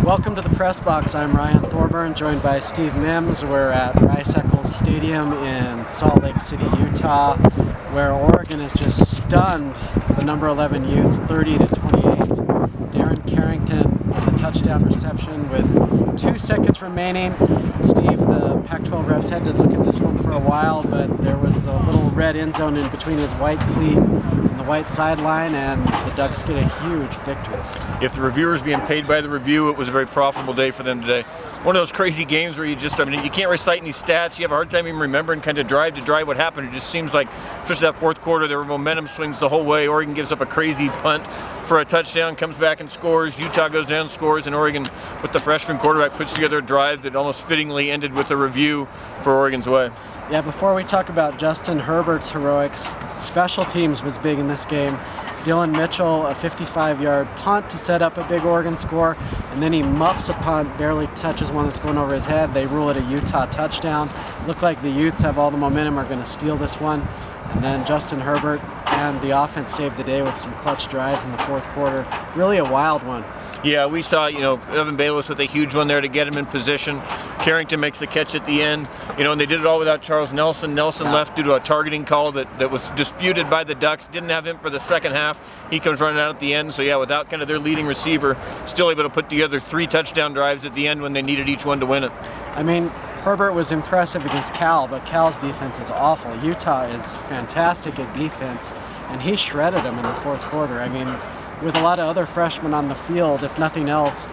Welcome to the press box. I'm Ryan Thorburn, joined by Steve Mims. We're at Rice-Eccles Stadium in Salt Lake City, Utah, where Oregon has just stunned the number 11 Utes 30-28. Darren Carrington with a touchdown reception with 2 seconds remaining. Steve, the Pac-12 refs had to look at this one for a while, but there was a little red end zone in between his white cleat and the white sideline, and the Ducks get a huge victory. If the reviewer's being paid by the review, it was a very profitable day for them today. One of those crazy games where you can't recite any stats. You have a hard time even remembering kind of drive to drive what happened. It just seems like, especially that fourth quarter, there were momentum swings the whole way. Oregon gives up a crazy punt for a touchdown, comes back and scores. Utah goes down, scores, and Oregon, with the freshman quarterback, puts together a drive that almost fittingly ended with a review for Oregon's way. Yeah, before we talk about Justin Herbert's heroics, special teams was big in this game. Dylan Mitchell, a 55-yard punt to set up a big Oregon score, and then he muffs a punt, barely touches one that's going over his head. They rule it a Utah touchdown. Look like the Utes have all the momentum, are going to steal this one. And then Justin Herbert and the offense saved the day with some clutch drives in the fourth quarter. Really a wild one. Yeah, we saw, Evan Bayless with a huge one there to get him in position. Carrington makes the catch at the end. And they did it all without Charles Nelson. Nelson left due to a targeting call that was disputed by the Ducks. Didn't have him for the second half. He comes running out at the end. So, yeah, without kind of their leading receiver, still able to put together 3 touchdown drives at the end when they needed each one to win it. I mean, Herbert was impressive against Cal, but Cal's defense is awful. Utah is fantastic at defense, and he shredded them in the fourth quarter. I mean, with a lot of other freshmen on the field, if nothing else,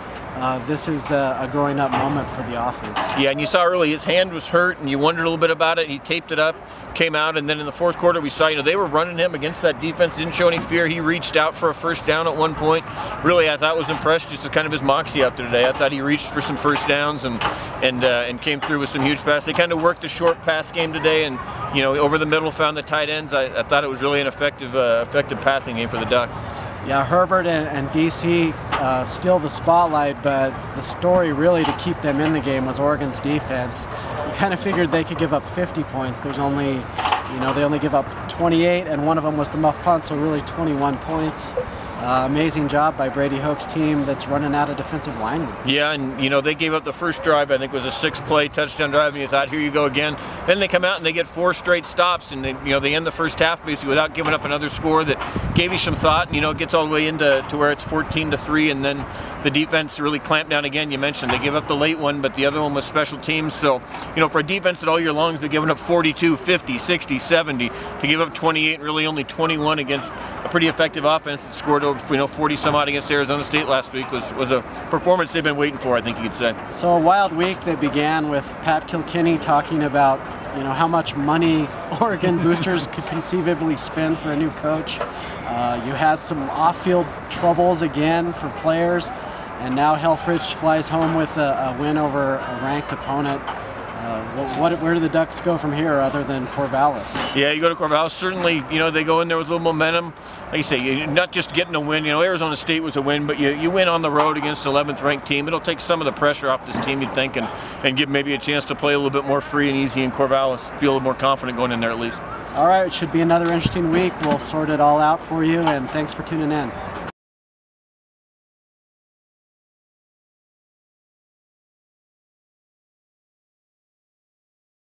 this is a growing up moment for the offense. Yeah, and you saw early his hand was hurt, and you wondered a little bit about it. He taped it up, came out, and then in the fourth quarter we saw, they were running him against that defense. Didn't show any fear. He reached out for a first down at one point. Really, I thought was impressed just with kind of his moxie out there today. I thought he reached for some first downs and came through with some huge passes. They kind of worked the short pass game today, and over the middle found the tight ends. I thought it was really an effective passing game for the Ducks. Yeah, Herbert and DC still the spotlight, but the story really to keep them in the game was Oregon's defense. You kind of figured they could give up 50 points. There's only, they only give up 28, and one of them was the muff punt, so really 21 points. Amazing job by Brady Hoke's team that's running out of defensive linemen. Yeah, and they gave up the first drive, I think was a 6-play touchdown drive, and you thought, here you go again. Then they come out and they get 4 straight stops, and they end the first half basically without giving up another score that gave you some thought. And, it gets all the way into where it's 14-3, and then the defense really clamped down again. You mentioned they give up the late one, but the other one was special teams. So, for a defense that all year long has been giving up 42, 50, 60, 70, to give up 28 and really only 21 against a pretty effective offense that scored over 40 some odd against Arizona State last week was a performance they've been waiting for, I think you could say. So a wild week that began with Pat Kilkenny talking about how much money Oregon boosters could conceivably spend for a new coach. You had some off-field troubles again for players, and now Helfrich flies home with a win over a ranked opponent. Where do the Ducks go from here other than Corvallis? Yeah, you go to Corvallis. Certainly, they go in there with a little momentum. Like you say, you're not just getting a win. Arizona State was a win, but you win on the road against an 11th ranked team. It'll take some of the pressure off this team, you'd think, and give maybe a chance to play a little bit more free and easy in Corvallis. Feel a little more confident going in there at least. All right, it should be another interesting week. We'll sort it all out for you, and thanks for tuning in.